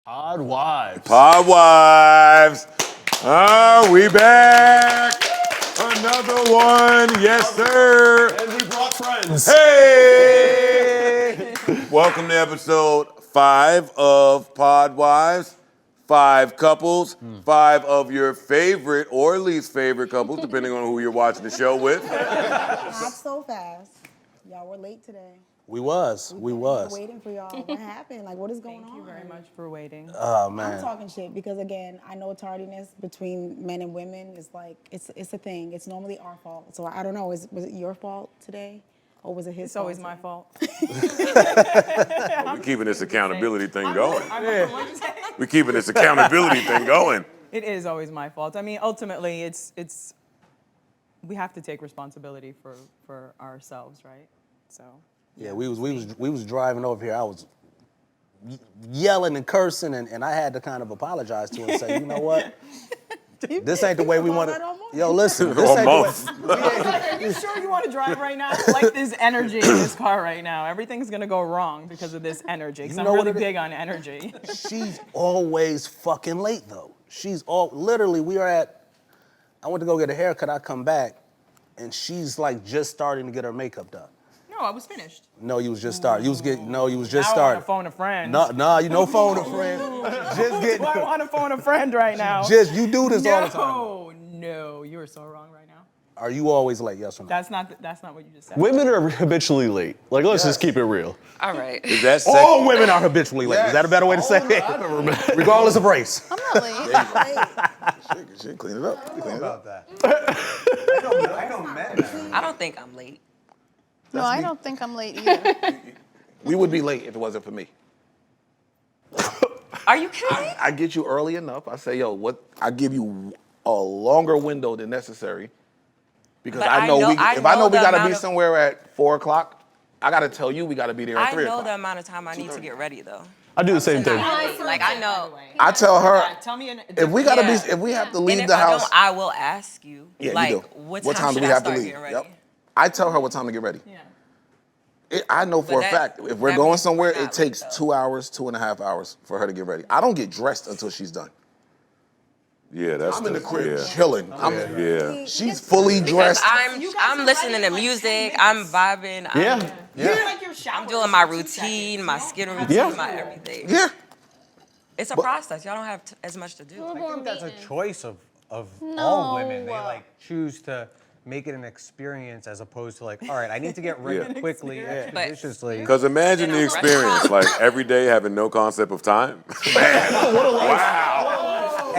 Pod Wives. Pod Wives. Oh, we back. Another one. Yes, sir. And we brought friends. Hey. Welcome to episode 5 of Pod Wives. 5 couples, 5 of your favorite or least favorite couples, depending on who you're watching the show with. Not so fast. Y'all were late today. We was. Waiting for y'all. What happened? Like, what is going on? Thank you very much for waiting. Oh, man. I'm talking shit because, again, I know tardiness between men and women is like, it's a thing. It's normally our fault. So I don't know, was it your fault today? Or was it his It's fault? always my fault. We're keeping this accountability thing going. We're keeping this accountability thing going. It is always my fault. I mean, ultimately, it's we have to take responsibility for ourselves, right? So. Yeah, we was driving over here. I was yelling and cursing, and I had to kind of apologize to him and say, you know what? This ain't the way we want to. Yo, listen. This ain't the way. Are you sure you want to drive right now? I like this energy in this car right now. Everything's gonna go wrong because of this energy. Because I'm really big on energy. She's always fucking late, though. Literally, I went to go get a haircut. I come back, and she's like just starting to get her makeup done. No, I was finished. No, you was just starting. You was just Now starting. I want to phone a friend. No, you no phone a friend. Just get. I want to phone a friend right now. You do this all the time. No, you are so wrong right now. Are you always late? Yes or no? That's not what you just said. Women are habitually late. Like, let's just keep it real. All right. Is that All women are habitually late. Is that a better way to say it? Regardless of race. I'm not late. Shit, clean it up. Clean it up. that. I don't think I'm late. No, I don't think I'm late either. We would be late if it wasn't for me. Are you kidding me? I get you early enough. I say, yo, I give you a longer window than necessary. Because But I know we I gotta know be the somewhere at 4 o'clock, I gotta tell you we gotta be there at I 3 know o'clock. the amount of time I need to get ready though. I do the same thing. Like I know. I tell her Tell me if we have to And leave if the I house. don't, I will ask you. Yeah, like, you do. what What time do should we I have to start leave? getting ready? Yep. I tell her what time to get ready. Yeah. I know for a that- fact if we're that going means somewhere, we're it not takes late, though. 2 hours, 2.5 hours for her to get ready. I don't get dressed until she's done. Yeah, that's I'm in the crib yeah. chilling. Yeah. She's fully Because dressed. I'm listening to music. I'm vibing. Yeah. I'm doing my routine, my skin routine, Yeah. my everything. Yeah. It's a process. Y'all don't have as much to do. I think that's a choice of all women. They No. choose to make it an experience as opposed to all right, I need to get ready Yeah. quickly, expeditiously. Because imagine the experience, like every day having no concept of time. Man, wow.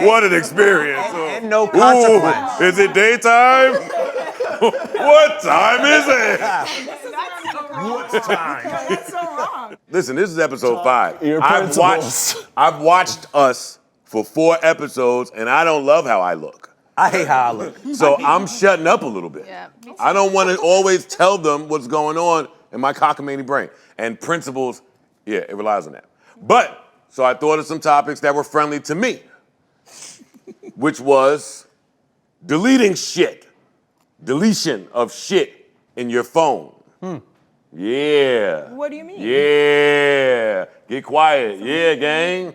What an experience. And no consequence. Ooh, is it daytime? What time is it? That's so wrong. Listen, this is episode 5. Your I've principles. watched us for 4 episodes, and I don't love how I look. I hate how I look. So I'm shutting up a little bit. Yeah, me too. I don't want to always tell them what's going on in my cockamamie brain. And principles, yeah, it relies on that. But, so I thought of some topics that were friendly to me, which was deleting shit. Deletion of shit in your phone. Yeah. What do you mean? Yeah. Get quiet. Yeah, gang.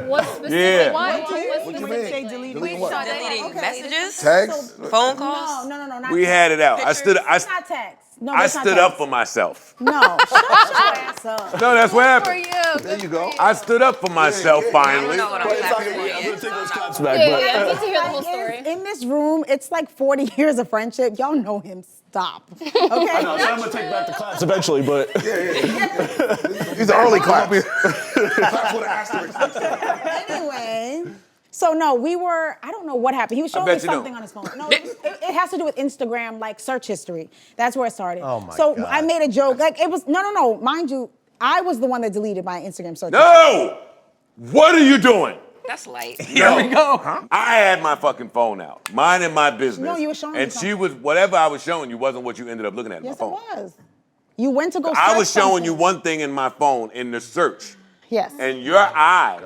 What specifically? Yeah. What When you say deleting, Deleting messages, Text. phone calls. No, not We text. had it out. I stood It's not text. No, I that's not stood up text. for myself. No, shut your ass up. No, that's what for happened. you? There you go. I stood up for myself I finally. don't know what I'm clapping for yet. Take those cuts Yeah, back, I need to hear the whole Like, story. in this room, it's like 40 years of friendship. Y'all know him. Stop. Okay? I know, so I'm gonna take back the class eventually, but These are early claps. Claps with an asterisk. Anyway, so no, I don't know what happened. He was showing me bet you something don't. on his phone. No, it has to do with Instagram, like search history. That's where it started. Oh my so God. I made a joke. Like it was, no. Mind you, I was the one that deleted my Instagram search. No! What are you doing? That's light. Here we go. I had my fucking phone out. Mine and my business. No, you were showing me And something. she was, whatever I was showing you wasn't what you ended up looking at in Yes, my it phone. was. You went to go search I was showing something. you one thing in my phone in the search. Yes. And your eyes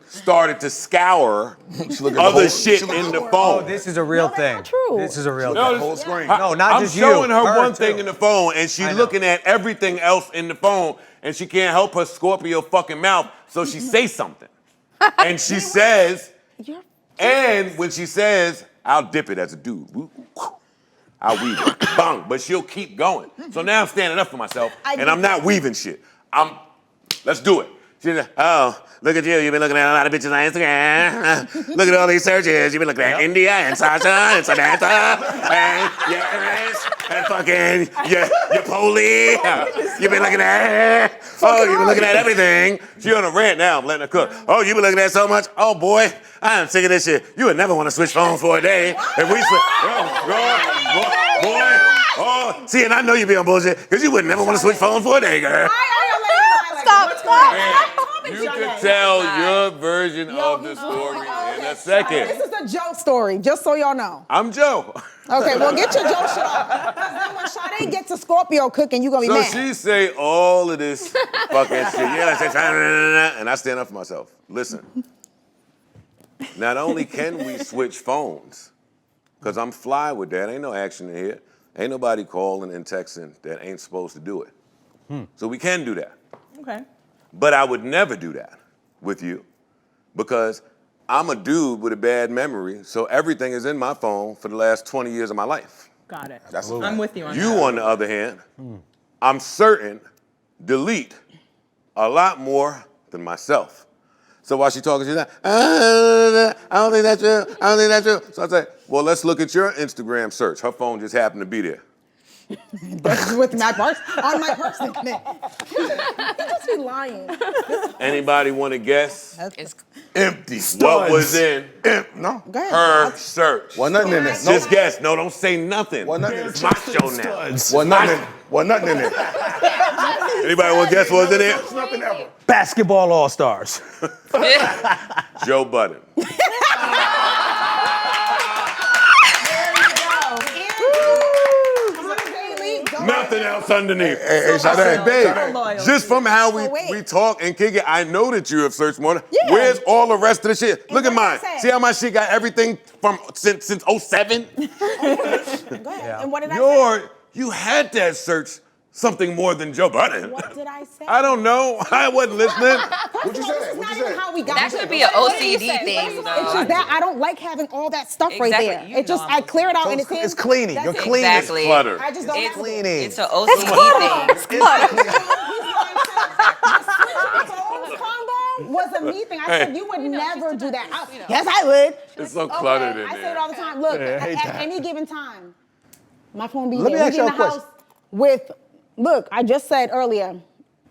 started to scour look at the other whole- shit she look in at the the phone. Oh, this is a real that's thing. not true. This is a real No, thing. Whole screen. No, not I'm just you. showing her one too. thing in the phone, and she's I know. looking at everything else in the phone, and she can't help her Scorpio fucking mouth, so she says something. And she says, and when she says, I'll dip it as a dude. Woo, woo, I'll weave it. Bang. But she'll keep going. So now I'm standing up for myself, and I'm not weaving shit. Let's do it. She's like, oh, look at you. You've been looking at a lot of bitches on Instagram. Look at all these searches. You've been looking at India and Sasha and Samantha and Yaris and fucking your Poli. You've been looking at, you've been looking at everything. She on a rant now. I'm letting her cook. Oh, you've been looking at so much. Oh, boy, I am sick of this shit. You would never want to switch phones for a day. If we switch, boy. Oh, see, and I know you be on bullshit because you would never want to switch phones for a day, girl. You can tell your version of the story in a second. This is a Joe story, just so y'all know. I'm Joe. Okay, well, get your Joe shit off. Because then when Sade gets a Scorpio cooking, you gonna be So mad. she say all of this fucking shit. And I stand up for myself. Listen, not only can we switch phones, because I'm fly with that, ain't no action in here. Ain't nobody calling and texting that ain't supposed to do it. So we can do that. Okay. But I would never do that with you because I'm a dude with a bad memory, so everything is in my phone for the last 20 years of my life. Got it. That's I'm with you on You, that. on the other hand, I'm certain delete a lot more than myself. So while she talking, she's like, I don't think that's true. I don't think that's true. So I say, well, let's look at your Instagram search. Her phone just happened to be there. That's with my purse, on my person. You just be lying. Anybody want to guess It's Empty. what was in No. Go ahead. her search? Wasn't nothing in there. Just guess. No, don't say nothing. Wasn't nothing in It's there. my show now. Wasn't nothing in there. Anybody want to guess what was in there? Nothing ever. Basketball all-stars. Joe Budden. Nothing else underneath. Hey, I said, babe, loyal. just from how So wait. we talk and kick it, I know that you have searched more. Yeah. Where's all the rest of the shit? Look at what I mine. said. See how my shit got everything from since 07? Go ahead. And what did I say? You had that search something more than Joe Budden. What did I say? I don't know. I wasn't listening. What'd you This say? is What'd not you even say? how we got That here. could be an What did you OCD say? thing, It's though. just that I don't like having all that stuff right Exactly. there. You It just, know I clear it out and So it's it's cleaning. That's You're it. cleaning. Exactly. Clutter. I just don't It's have it. Cleaning. It's an OCD thing. Was a me thing. I said you would never do that. Yes, I would. It's so cluttered in I say there. it all the time. Look, Yeah, I hate at that. any given time, my phone be Let me there. ask We you in a the question. house with. Look, I just said earlier,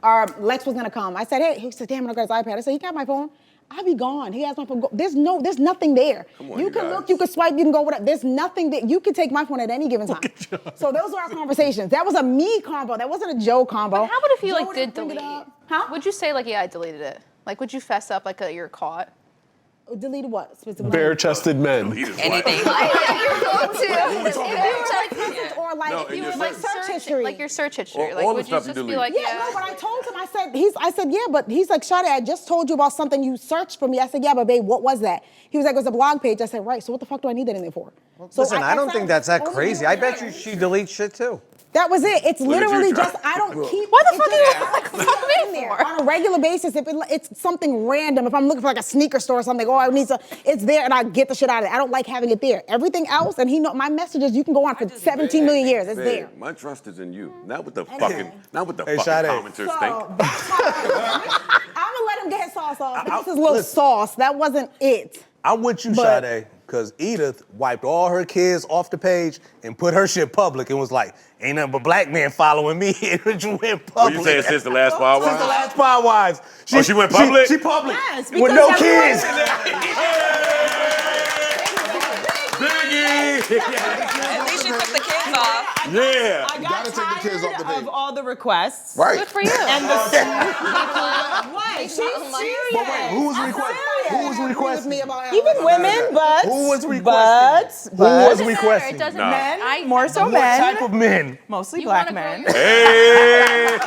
our Lex was gonna come. I said, hey, he said, damn, I got his iPad. I said, he got my phone. I'll be gone. He has my phone. There's nothing there. Come on, you you can guys. look, you can swipe, you can go whatever. There's nothing that you can take my phone at any given time. So those were our conversations. That was a me combo. That wasn't a Joe combo. How about if you Joe like did didn't bring it delete? up. Huh? Would you say like, yeah, I deleted it? Like, would you fess up like you're caught? Deleted what? Specifically? Bare-chested men. Anything. Or like, No, if in you your was like search- search history. Like your search history. All Like, the would you stuff you just be delete. like, Yeah, no, but I told him, I said, yeah, but he's like, Sade, I just told you about something you searched for me. I said, yeah, but babe, what was that? He was like, it was a blog page. I said, right, so what the fuck do I need that in there for? So Listen, I don't said, think that's that only crazy. you I and bet I. you she deletes shit too. That was it. It's Look at you, literally John. just, I don't keep. What the it fuck just- are you like, fuck me in there. for? On a regular basis, if it's something random, if I'm looking for like a sneaker store or something, I need some, it's there and I get the shit out of it. I don't like having it there. Everything else, and he know my messages, you can go on for 17 million years. It's Babe, there. My trust is in you, not with the Okay. fucking, not with the Hey, fucking Sade. commenters So think. that's how I'm gonna let him get his sauce off. That was his little sauce. That wasn't it. I'm with you, But- Sade, because Edith wiped all her kids off the page and put her shit public and was like, ain't nothing but black men following me. And you went public. What you saying since the last Wild Since the Wild? last Pod Wives. Oh, she went public? She public. Yes, with because no everyone- kids. Biggie! At least she took the kids off. Yeah. I got gotta take the kids off the tired baby. of all the requests. Right. Good for you. And the Wait, she's serious. But wait, who was requesting? Who was requesting? Me about Even women, but Who was requesting? But Who was It requesting? doesn't Nah. matter. men, more so What men, type of men? mostly You black wanna grow men. your- Hey.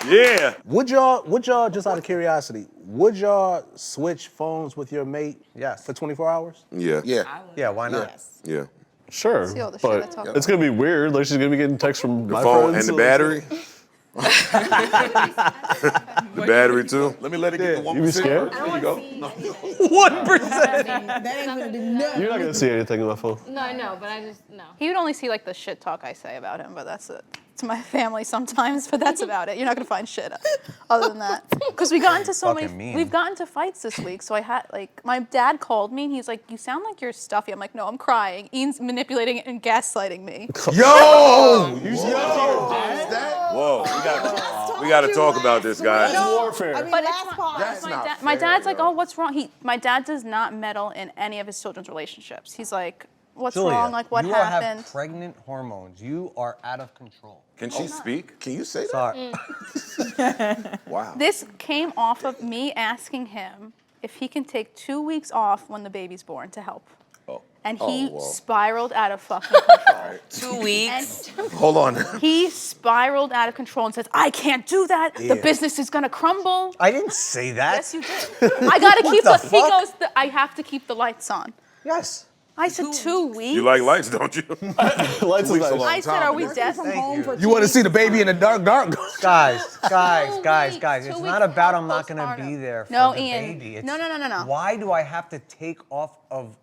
Yeah. Would y'all, just out of curiosity, would y'all switch phones with your mate Yes. for 24 hours? Yeah. Yeah. Yeah, why not? Yeah. Sure, See all the shit I but talk it's gonna be weird. Like she's gonna be getting texts from my Phone friends. and the battery. The battery too. Let me let it get the 1%. You be scared? There you go. 1%. That ain't gonna do nothing. You're not gonna see anything on my phone. No, I know, but I just no. He would only see like the shit talk I say about him, but that's it. To my family sometimes, but that's about it. You're not gonna find shit other than that. Because we got into so Fucking many, mean. we've gotten into fights this week. So I had like my dad called me and he's like, "You sound like you're stuffy." I'm like, "No, I'm crying." Ian's manipulating it and gaslighting me. Yo! Whoa. We gotta talk about this, guys. Warfare. I mean, But last it's part. That's my, not my fair, dad's like, yo. "Oh, what's wrong?" My dad does not meddle in any of his children's relationships. He's like, "What's Julia, wrong? Like, what you happened?" have pregnant hormones. You are out of control. Can she speak? Can you say that? Sorry. Wow. This came off of me asking him if he can take 2 weeks off when the baby's born to help. Oh. And Oh, he whoa. spiraled out of fucking control. 2 weeks. Hold on. He spiraled out of control and says, "I can't do that. The business is gonna crumble." I didn't say that. Yes, you did. I gotta keep the he fuck? goes, I have to keep the lights on. Yes. I said 2 weeks. You like lights, don't you? Lights is Weeks nice. alone. I said, "Are we dead?" From home for You want to see the baby in the dark? Guys, Two guys. weeks It's not about I'm not going to postpartum. be there for No, the Ian. baby. No. Why do I have to take off of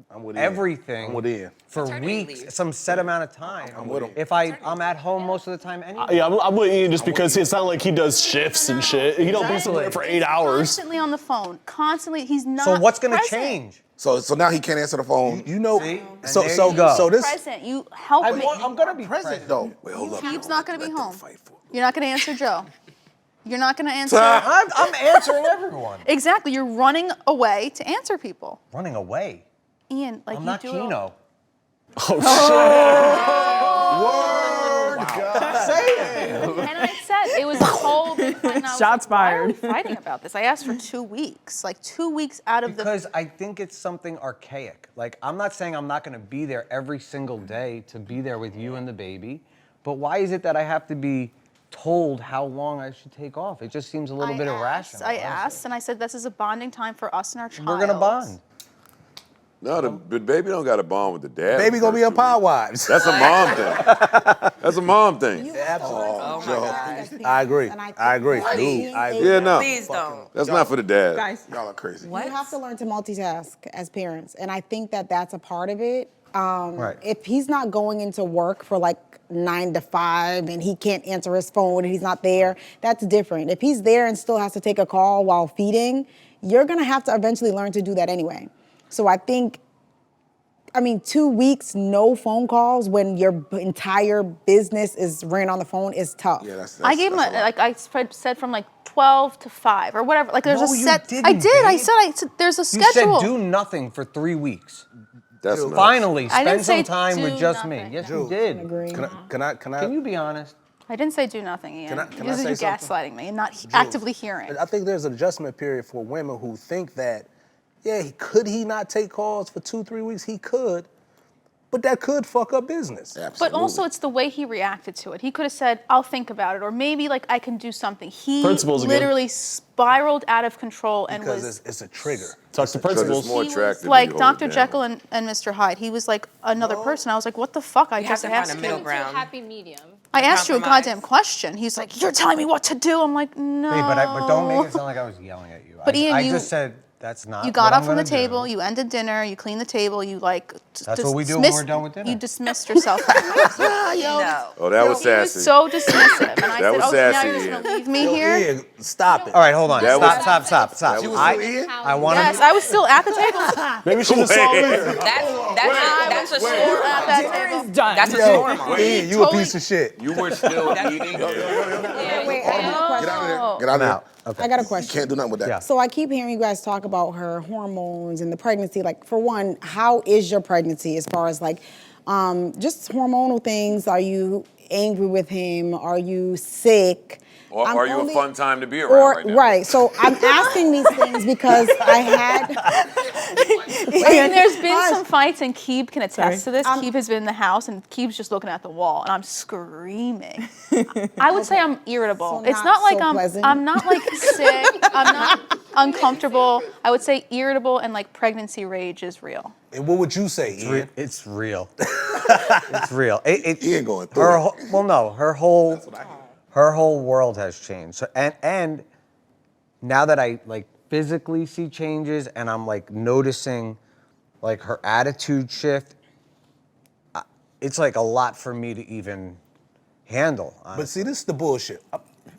I'm with everything I'm with Ian. for Maternity weeks, leave. some set amount of time? I'm with him. If I'm at home most of the time anyway. Yeah, I'm with Ian just because it's not like he does shifts and shit. He don't be somewhere for 8 hours. Constantly on the phone. Constantly. He's not So what's going to present. change? So now he can't answer the phone. You know, See? And so there so you go. so this Present. You help me. I'm going to be present. though. Wait, hold up. He's not going to be Let them home. fight for it. You're not going to answer Joe. You're not going to answer. I'm answering everyone. Exactly. You're running away to answer people. Running away. Ian, like I'm you not do it all- Keno. And I said it was a whole big fight. And I was Shots like, why are we fired. fighting about this? I asked for 2 weeks. Like 2 weeks out of Because I think it's something archaic. Like, I'm not saying I'm not going to be there every single day to be there with you and the baby, but why is it that I have to be told how long I should take off? It just seems a little bit irrational. I honestly. asked, and I said, "This is a bonding time for us and our child." We're going to bond. No, the baby don't got to bond with the dad. baby gonna be a pod wives. That's a mom thing. That's a mom thing. Oh my God. I agree. And think I agree. that Dude, being I a- agree. Yeah, no. Please don't. That's not for the dad. Guys, Y'all are crazy. What? You have to learn to multitask as parents, and I think that that's a part of it. Right. If he's not going into work for like 9 to 5 and he can't answer his phone and he's not there, that's different. If he's there and still has to take a call while feeding, you're gonna have to eventually learn to do that anyway. So I think, 2 weeks, no phone calls when your entire business is ran on the phone is tough. Yeah, that's I gave him that's a lot. said from like 12 to 5 or whatever. Like there's No, a you set. didn't, I did. I babe. said there's a You schedule. said do nothing for 3 weeks. That's nuts. Finally, I didn't spend some say time with do just me. nothing. Yes, Jude, you did. Agree. Can Can you be honest? I didn't say do nothing, Ian. Can I This is say you something? gaslighting me and not actively hearing. I think there's an adjustment period for women who think that, yeah, could he not take calls for 2-3 weeks? He could, but that could fuck up business. Absolutely. But also, it's the way he reacted to it. He could have said, "I'll think about it," or maybe like I can do something. He Principles again. literally spiraled out of control and Because was. it's a trigger. Talk to Because principals. it's more He was attractive. like when you hold Dr. it down. Jekyll and Mr. Hyde. He was like another person. I was like, "What the fuck?" I You have just to find asked a you. middle To a ground. happy medium. I asked you a Compromise. goddamn question. He's like, "You're telling me what to do." I'm like, "No." Hey, but don't make it sound like I was yelling at you. But Ian, I you- just said that's not. You got what up I'm from the gonna do. table. You ended dinner. You cleaned the table. You like. That's what we do when dismissed- we're done with dinner. You dismissed yourself. No. Oh, that was He was sassy. so dismissive, and I That said, was "Oh, now sassy, you're just Ian. gonna leave me here?" Yeah, stop it. All right, hold on. That was- Stop. That was I want Yes, to. I was still at the table. Maybe she just saw her. That's a storm. At that table. done. That's a Yo, storm. Ian, you a piece of shit. You were still eating. Wait, I have a question. Get out of there. Get out of there. out. Okay. I got a You question. can't do nothing with that. Yeah. So I keep hearing you guys talk about her hormones and the pregnancy. Like, for one, how is your pregnancy as far as like, just hormonal things. Are you angry with him? Are you sick? Or are you a fun time to be around Or right now? right, so I'm asking these things because I had. There's been some fights, and Keeb can attest to this. Um, Keeb has been in the house, and Keeb's just looking at the wall, and I'm screaming. I would say I'm irritable. So It's not not like so pleasant. I'm not like sick. I'm not uncomfortable. I would say irritable, and like pregnancy rage is real. And what would you say, Ian? It's real. It's real. He ain't going through Her it. well, no, her whole world has changed. So, and now that I like physically see changes and I'm like noticing like her attitude shift, it's like a lot for me to even handle. But see, this is the bullshit.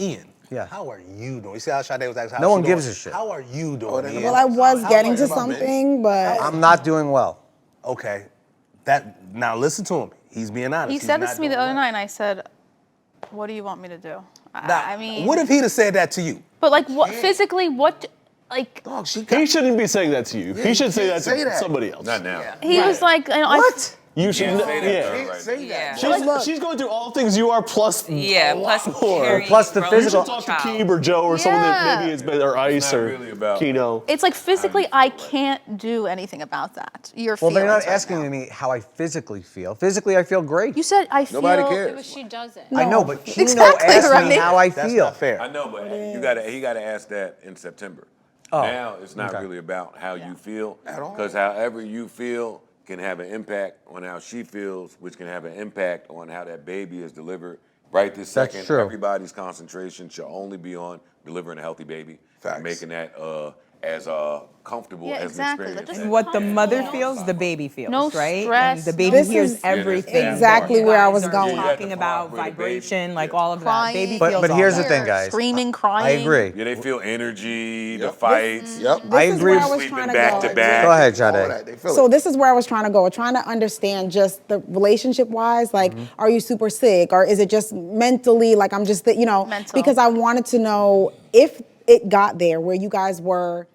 Ian, Yeah. how are you doing? You see how Sade was asking how No she one doing? gives a shit. How are you doing, Ian? Well, I was How getting about to you, my man? something, but I'm not doing well. Okay. Now listen to him. He's being honest. He He's said this not to me the doing other well. night, and I said, "What do you want me to do?" Now, I mean, what if he'd have said that to you? But like, what physically? What like? Dog, she He got, shouldn't be saying that to you. He should say that say to that. somebody else. Not now. He was like, you know, what? You should. Can't say that to Yeah. her right Say Yeah. that. She's going through all things you are plus Yeah, a lot plus more. carrying Plus the grown You physical- should talk to child. Keeb or Joe or someone that Yeah. maybe has been, or Ice not or really about- Keno. It's like physically, I can't do anything about that. Your Well, they're not feelings right asking now. me how I physically feel. Physically, I feel great. You said I feel. Nobody cares. But she doesn't. I know, but Keno Exactly, asked Remy. me how I That's feel. not fair. I know, but he got to ask that in September. Oh, Now it's not okay. really about how you feel At all. because however you feel can have an impact on how she feels, which can have an impact on how that baby is delivered. Right this That's second, true. everybody's concentration should only be on delivering a healthy baby Facts. and making that as comfortable Yeah, as exactly. an experience. Just as- What the mother feels, the baby feels, No right? stress, And the baby This hears is everything. exactly You where I guys was are going. Yeah, you have Talking to about talk with the baby. vibration, like Yeah. all of that. Crying. Baby But- feels but all here's the that. thing, guys. Screaming, crying. I agree. Yeah, they feel energy, the Yep. fights. Yep. I this is agree. where I was Sleeping trying to back go. to back. Go ahead, All Sade. that, they feel So it. this is where I was trying to go, trying to understand just the relationship wise, like, are you super sick or is it just mentally, like I'm just, Mental. because I wanted to know if it got there where you guys were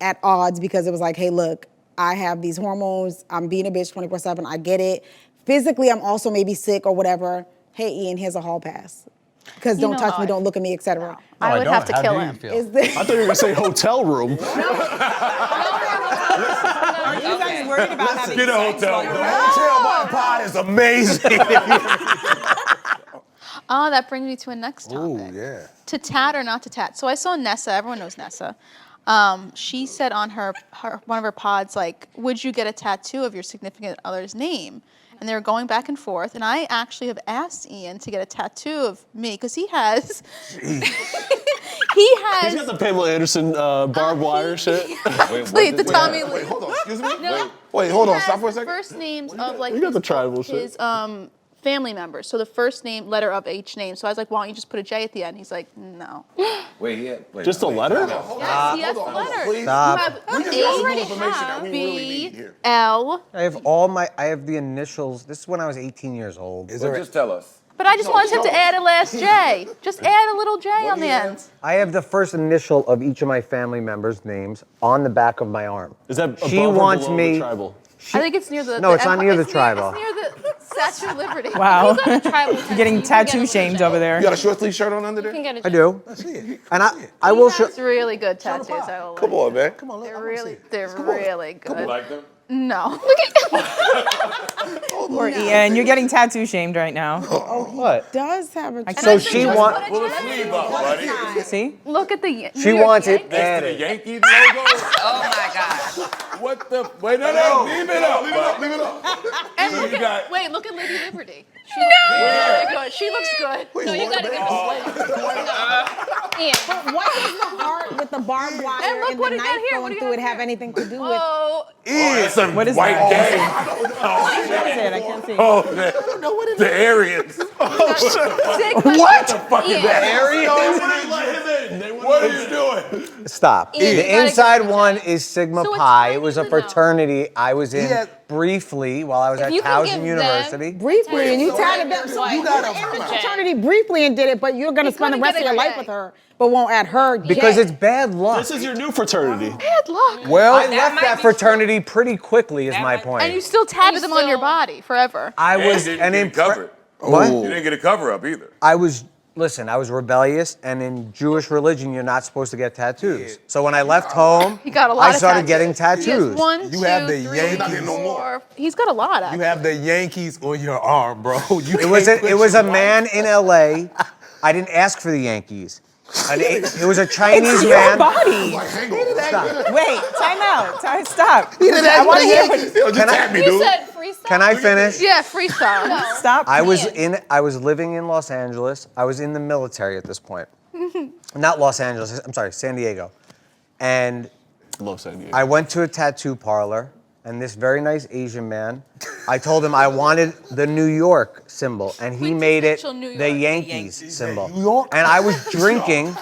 at odds because it was like, hey, look, I have these hormones, I'm being a bitch 24/7, I get it. Physically, I'm also maybe sick or whatever. Hey, Ian, here's a hall pass. Because You don't know touch how me, I don't look at me, etc. I would have to kill him. Is this, I thought you were going to say hotel room. Are you guys worried about having Get a sex hotel while you're room. Hotel Bar Pod is amazing. Oh, that brings me to a next topic. Ooh, yeah. To tat or not to tat. So I saw Nessa. Everyone knows Nessa. She said on her one of her pods, like, would you get a tattoo of your significant other's name? And they were going back and forth. And I actually have asked Ian to get a tattoo of me because he has. he He's has. got the Pamela Anderson barbed wire shit. Please, the Tommy Lee. Wait, hold on. Excuse me. No. Wait, hold on. He Stop for a has second. First names of like You got the tribal shit. his family members. So the first name, letter of each name. So I was like, why don't you just put a J at the end? He's like, no. Wait, Just a letter? Yes, he has the letter. please. You Stop. have We just got some new information that we really need B here. L. I have the initials. This is when I was 18 years old. Well, just tell us. But I just wanted him to add a last J. Just add a little J on the end. I have the first initial of each of my family members' names on the back of my arm. Is that above She or wants below me- the tribal? I think it's near the. No, it's not near the It's tribal. near the Statue of Liberty. Wow. You got a tribal tattoo. Getting You can get tattoo a shamed J. over there. You got a short sleeve shirt on under You can there? get a I J. do. And I will show. It's really good tattoos. I will Come like. on, man. Come on, They're I wanna really, see it. they're really You good. like them? No. Poor Ian, you're getting tattoo shamed right now. What? does have a So she wants. Pull the sleeve up, buddy. See? Look at the. She wants it Next to the added. Yankees logo? Oh my God. What the? Wait, no. Leave it up. Leave it up. And So look you at, got- wait, look at Lady Liberty. She looks really good. She looks good. Wait, No, you what, gotta man? get a Ian. What does the heart with the barbed wire And look and what the he got knife here. What going do you through have it have here? anything to do with? Oh, Some What is white that? gang. What is it? I can't see. Oh, man. The Aryans. Sigma. What the fuck is Ian. that? They wouldn't let him in. They wouldn't What are you doing? Stop. Ian, you The gotta inside give it a one chance. is Sigma So what Pi. time It was a is it now? fraternity I was in had- briefly while I was If at you can give Towson them- University. Briefly, and you So tatted wait, them. So wait, you you got gotta- in the Jay. fraternity briefly and did it, but you're gonna He spend the couldn't rest of get your a life J. with her, but won't add her. Because Jay. it's bad luck. This is your new fraternity. Bad luck. Well, I That left might that be fraternity pretty quickly, is That my might- point. And you still tatted them on your still- body forever. I And was you didn't get it covered. What? You didn't get a cover up either. I was rebellious, and in Jewish religion, you're not supposed to get tattoos. So when I left home, He got a lot I of started tattoos. getting He has tattoos. 1, You have 2, the 3, Yankees. 4. He's got a lot. You Actually. have the Yankees on your arm, bro. You It was can't it put was a your man in LA. I didn't ask for the Yankees. It was a Chinese Your man. body. Stop. Wait, time out. Stop. didn't I ask want to for the hear what Yankees. Yo, just Can I- tap me, You dude. said freestyle? Can I finish? Yeah, freestyle. No. Stop. I was living in Los Angeles. I was in the military at this point. Not Los Angeles, I'm sorry, San Diego. And Love San Diego. I went to a tattoo parlor, and this very nice Asian man, I told him I wanted the New York symbol, and he made it Quintessential New the York. Yankees symbol. New York? And I was drinking.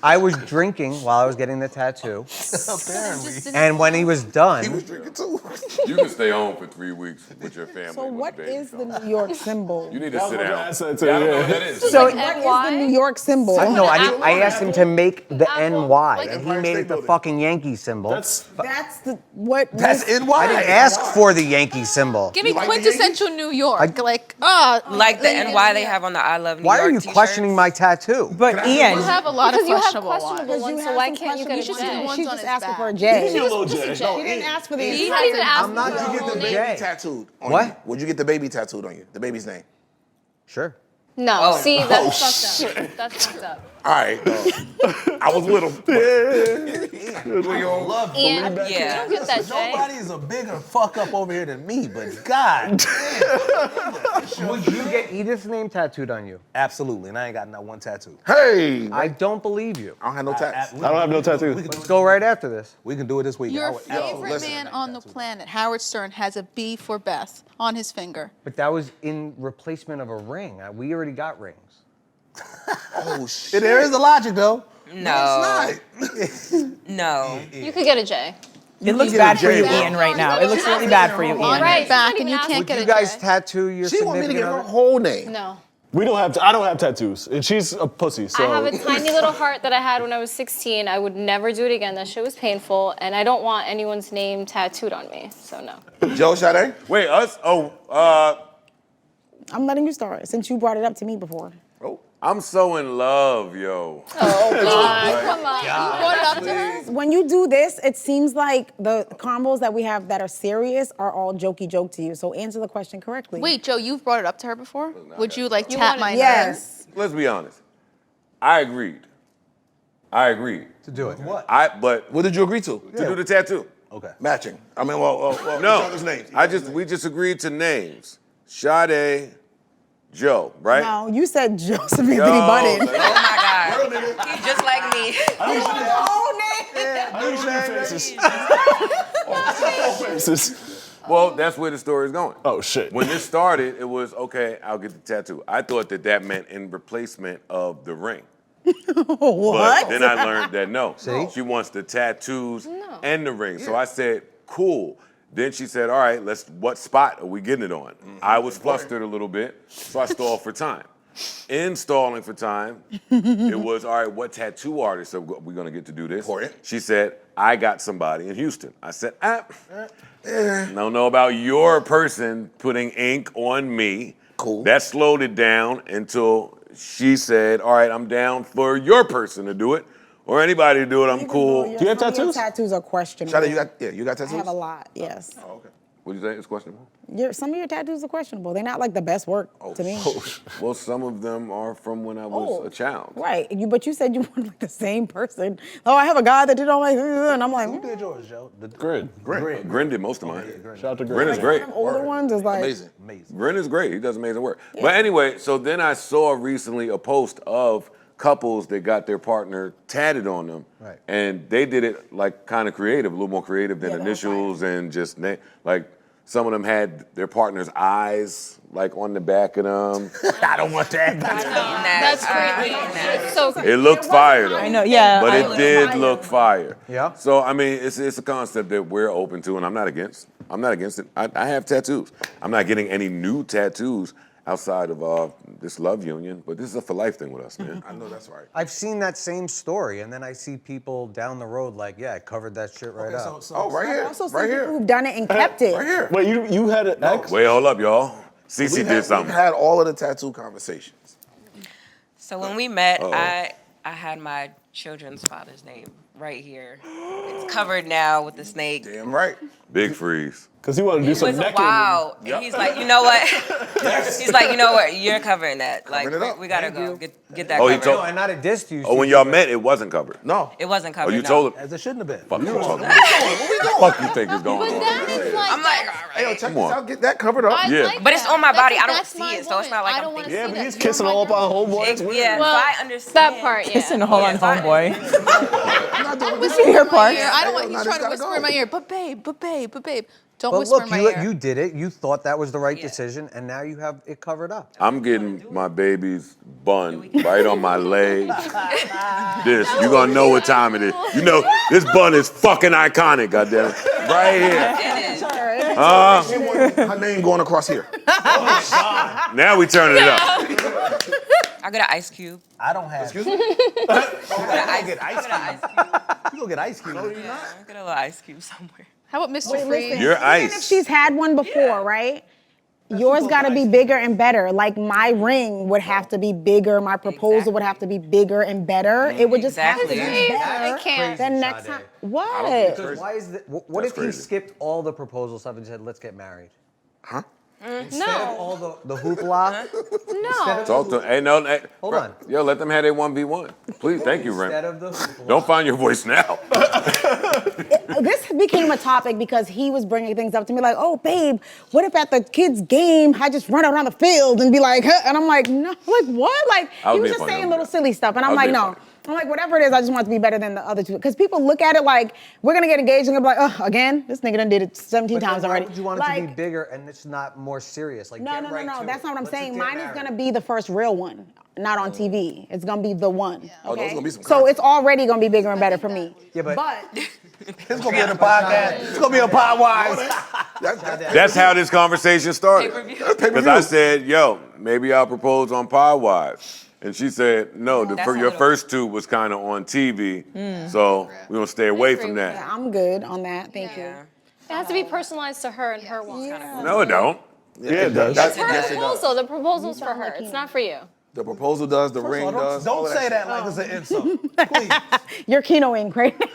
I was drinking while I was getting the tattoo. Apparently. And when he was done, Drinking too. You can stay home for 3 weeks with your family. So with what the baby. is the New York symbol? You need to That was sit what I down. asked that too, Yeah, I don't know yeah. what that is. So What is the New York symbol? no, I asked him to make the Apple, NY, like and he Empire made State it the Building. fucking Yankee symbol. That's the what? That's NY. I didn't ask for the Yankee symbol. Give me quintessential New York. Like the NY they have on the I Love New Why York are you t-shirts. questioning my tattoo? But You Ian, have a lot Because of you have questionable ones. questionable ones, so why can't you get a She J? ones She's on just his asking back. for a Give J. me a little J. She didn't ask for the He's entire not even asking I'm not for gonna the get whole the name. J. Tattooed on What? you. Would you get the baby tattooed on you? The baby's name. Sure. No, see, that's fucked up. That's fucked up. All right. I was with him. Love Ian, Felipe. you Yeah. don't get that J. Nobody is a bigger fuck up over here than me, but God damn. Would you get Edith's name tattooed on you? Absolutely, and I ain't got not one tattoo. Hey. I don't believe you. I don't have no tats. I don't have no tattoo. Let's go right after this. We can do it this week. Your I would absolutely- favorite man on the planet, Howard Stern, has a B for Beth on his finger. But that was in replacement of a ring. We already got rings. Oh, shit. There is the logic though. No. No. You could get a J. it looks get bad a for you, J. Ian, right now. It looks really bad for you, On Ian. Right. your back, She's and not you even can't Would get you a guys J. tattoo your She want me to significant get her other? whole name. No. We don't have. I don't have tattoos, and she's a pussy. So I have a tiny little heart that I had when I was 16. I would never do it again. That shit was painful, and I don't want anyone's name tattooed on me. So no. Joe Sade? Wait, us? I'm letting you start since you brought it up to me before. I'm so in love, yo. Oh, God. Come on. You brought it up to her? When you do this, it seems like the combos that we have that are serious are all jokey joke to you. So answer the question correctly. Wait, Joe, you've brought it up to her before? Would you like You tap wanted- my Yes. Let's be honest. I agreed. To do it. What? But What did you agree to? to do the tattoo. Okay. Matching. I mean, well No. each other's names. We just agreed to names. Sade, Joe, right? No, you said Joseph Anthony Yo, Budden. like- Oh my God. He's just like me. Well, that's where the story is going. Oh shit. When this started, it was okay. I'll get the tattoo. I thought that meant in replacement of the ring. But then I learned that no. See? She wants the tattoos and the ring. So I said, cool. Then she said, all right, what spot are we getting it on? I was flustered a little bit, so I stalled for time. In stalling for time, it was, all right, what tattoo artist are we gonna get to do this? Important. She said, I got somebody in Houston. I said, don't know about your person putting ink on me. Cool. That slowed it down until she said, all right, I'm down for your person to do it, or anybody to do it, I'm cool. Do you have Some of your tattoos? tattoos are questionable. Sade, you got tattoos? I have a lot, yes. Oh, okay. What'd you say? It's questionable? Some of your tattoos are questionable. They're not like the best work to me. Well, some of them are from when I was a child. Right, but you said you wanted like the same person. Oh, I have a guy that did all my, and I'm like, Who did yours, Joe? Grin. Grin did most of mine. Shout out to Grin is Grin. great. older ones is like, Amazing. Grin is great. He does amazing work. But anyway, so then I saw recently a post of couples that got their partner tatted on them. Right. And they did it like kind of creative, a little more creative than Yeah, that was initials and just like, some of them had their partner's eyes like on the back of them. I don't want that. That's creepy. It's so creepy. It looked fire though. I know, yeah. But it did look fire. Yeah. So I mean, it's a concept that we're open to, and I'm not against. I'm not against it. I have tattoos. I'm not getting any new tattoos outside of this love union, but this is a for life thing with us, man. I know that's right. I've seen that same story, and then I see people down the road like, yeah, I covered that shit right up. Oh, right here. Also, Right some here. people who've done it and kept it. Right here. Wait, you had an ex? Wait, hold up, y'all. Cece We've did something. had all of the tattoo conversations. So when we met, I had my children's father's name right here. It's covered now with the snake. Damn right. Big freeze. Because he wanted to do It some was necking. wow. And he's like, you know what? He's like, you know what? You're covering that. Like, Covering it up. we gotta go get that Oh, he covered. told- No, and not a diss to you. Oh, when y'all met, it wasn't covered. No. It wasn't Oh, covered. you no. told him. As it shouldn't have been. Fuck you talking about? Fuck you think is going on? That is like, I'm like, all Hey, yo, right. check Come this on. out. Get that covered up. I Yeah. like But it's that. on my body. That's- I don't that's see my it, so it's not woman. like I I'm don't wanna thinking. Yeah, see but that. he's You're kissing my all up on girl. homeboy. It's weird. Yeah, Well, so I understand. That part, yeah. Kissing all on Yeah, so I- homeboy. I'm not We see her part. I don't Hey, want. yo, He's now trying to this whisper gotta in my go. ear, but babe. Don't But whisper look, in my ear. you did it. You thought that was the right Yeah. decision, and now you have it covered up. I'm getting my baby's bun right on my leg. This, you gonna know what time it is. You know, this bun is fucking iconic, goddammit. Right here. It is. Her name going across here. Now we turn it up. I got an ice cube. I don't have. Excuse me? You get ice cube. You go get ice cube. Yeah, I got a little ice cube somewhere. How about Mr. Wait, Freeze? listen, You're even ice. if she's had one before, right? Yours got to be bigger and better. Like my ring would have to be bigger. My proposal would have to be bigger and better. It would just have to be Exactly. better. I can't. Then next time, what? Because why is that? What That's if he crazy. skipped all the proposal stuff and said, "Let's get married"? Huh? Instead of No. all the hoopla. No. Talk to, hey, no, hey, Hold bro, on. Yo, let them have their 1v1. Please, thank you, Instead Ram. of the hoopla. Don't find your voice now. This became a topic because he was bringing things up to me like, oh, babe, what if at the kids' game I just run around the field and be like, huh? And I'm like, no, like what? Like I was he was being just funny, saying I'm little good. silly stuff, and I I'm was like, being no. funny. I'm like, whatever it is, I just want it to be better than the other two. Because people look at it like, we're gonna get engaged and they'll be like, oh, again, this nigga done did it 17 But then times why already. would you want it like, to be bigger and it's not more serious? Like, No, get no, right no. to That's it. not what I'm Let's saying. just get Mine is married. gonna be the first real one, not on TV. It's gonna be the one. Oh, those Okay? gonna be some So content. it's already gonna be bigger and better for me. Yeah, but- It's gonna be in the podcast. It's gonna be a pod wise. That's how this conversation started. Because I said, yo, maybe I'll propose on Podwise. And she said, no, That's your a little- first two was kind of on TV. So we're going to stay away from Yeah, that. I'm good on that. Thank you. Yeah. It has to be personalized to her and her wants. No, it don't. Yeah, it does. It's Yes, her it does. proposal. The proposal's for her. It's not for you. The proposal does, the ring does. all Don't of say shit. that like it's an insult. Please. You're keynoing right now.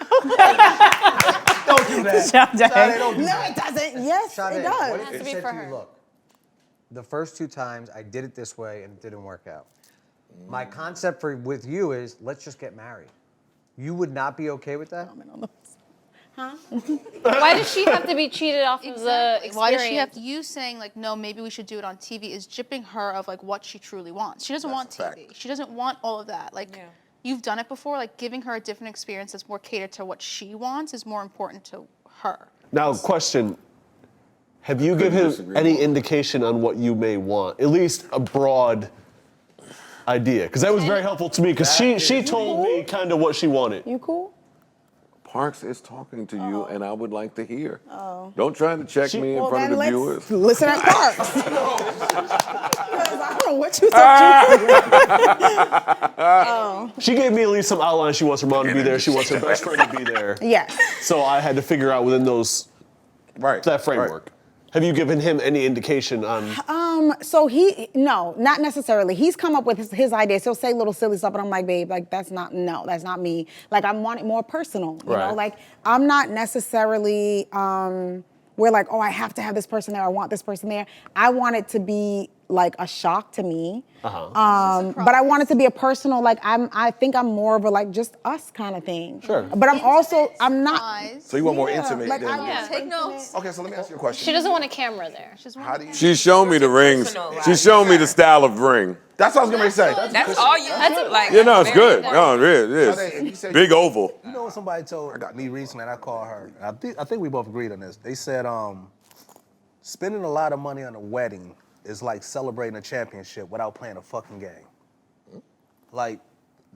Don't do that. Sade. Sade, don't do No, that. it doesn't. Yes, Sade, it does. what if Has it to be said for to you, her. look, the first two times I did it this way and it didn't work out. My concept with you is let's just get married. You would not be okay with that? Why does she have to be cheated off of the experience? Why does she have to? You saying like, no, maybe we should do it on TV is gypping her of like what she truly wants. She doesn't want a fact. TV. She doesn't want all of that. Like, you've done it before. Like, giving her a different experience that's more catered to what she wants is more important to her. Now, question. Have you given him any indication on what you may want? At least a broad idea. Because that was very helpful to me. Because she told me kind of what she wanted. You cool? Parks is talking to you, and I would like to hear. Don't try to check me in Well, front then of the let's viewers. listen at Parks. 'Cause I don't know what you thought. She gave me at least some outlines. She wants her mom to be there. She wants her best friend to be there. Yes. So I had to figure out within that framework. Have you given him any indication on? So no, not necessarily. He's come up with his ideas. He'll say little silly stuff, and I'm like, babe, like that's not me. Like I want it more personal. You know, like I'm not necessarily. We're like, oh, I have to have this person there. I want this person there. I want it to be like a shock to me. But I want it to be a personal, like I think I'm more of a like just us kind of thing. Sure. But I'm not. So you want more intimate Like, than... I Take notes. Okay, so let me ask you a question. She doesn't want a camera there. How do you... She showed me the rings. Personal, She right? showed me the style of ring. That's what I was going to say. That's all you. That's like. Yeah, no, it's very good. important. No, it If you is. say- Big oval. You know what somebody told me recently, and I called her. And I think we both agreed on this. They said, spending a lot of money on a wedding is like celebrating a championship without playing a fucking game. Like,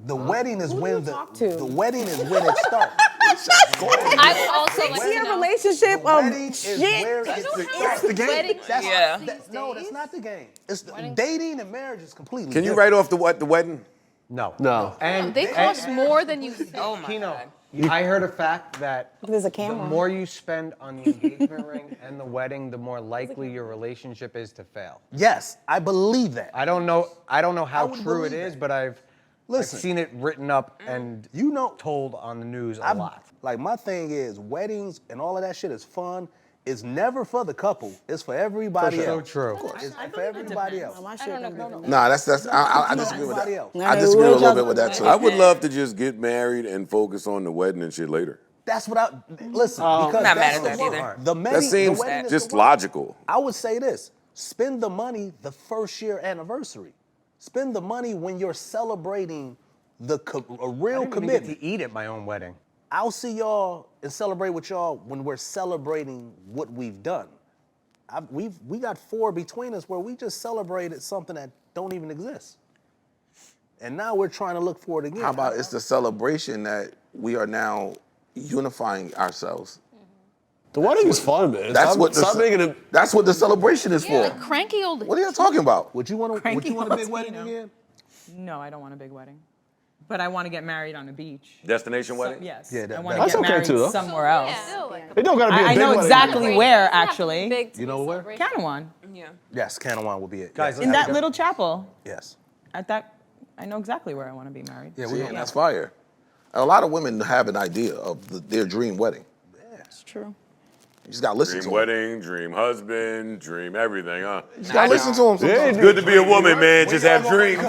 the wedding is when the wedding is when it starts. I would also like See to a know. relationship The of wedding is where That's the game. Yeah. No, that's not the game. It's dating and marriage is completely Can you different. write off the wedding? No. No. And They cost more than you think. Oh my Kino, God. I heard a fact that There's a the camera. more you spend on the engagement ring and the wedding, the more likely your relationship is to fail. Yes, I believe that. I don't know how would true it believe is, that. but I've Listen. seen it written up and You know, told on the news a lot. like my thing is weddings and all of that shit is fun. It's never for the couple. It's for everybody So else. true. It's for everybody else. My shit gonna be- Nah, that's I disagree with Everybody that. else. I disagree a little bit with that too. I would love to just get married and focus on the wedding and shit later. That's what I listen. I'm Because not mad that's at the that work. either. The That wedding, seems the wedding is just the work. logical. I would say this: spend the money the first year anniversary. Spend the money when you're celebrating a real I didn't even commitment. get to eat at my own wedding. I'll see y'all and celebrate with y'all when we're celebrating what we've done. We got 4 between us where we just celebrated something that don't even exist. And now we're trying to look for it again. How about it's the celebration that we are now unifying ourselves? The wedding is fun, man. That's Stop- what the stop making it. That's what the celebration is for. Like cranky old. What are you talking about? Would you want a Cranky big Latino. wedding again? No, I don't want a big wedding. But I want to get married on a beach. Destination So- wedding? yes. Yeah, I want to that's get okay married too, though. somewhere else. It don't gotta be a I big know wedding. exactly where, Doesn't have to be actually. big to You know be where? celebrated. Canawan. Yeah. Yes, Canawan will be it. Guys, yes. In that little chapel. Yes. At that, I know exactly where I want to be married. Yeah, See, and that's fire. And a lot of women have an idea of their dream wedding. It's true. You just gotta listen Dream to them. wedding, dream husband, dream everything, huh? You just gotta listen to them. Yeah, Good to be a woman, man. Just have dreams.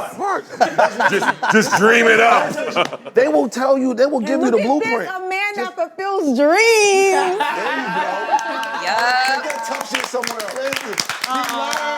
Just dream it up. They will tell you. They will give you the blueprint. A man that fulfills dreams. Yeah. Tough shit somewhere else.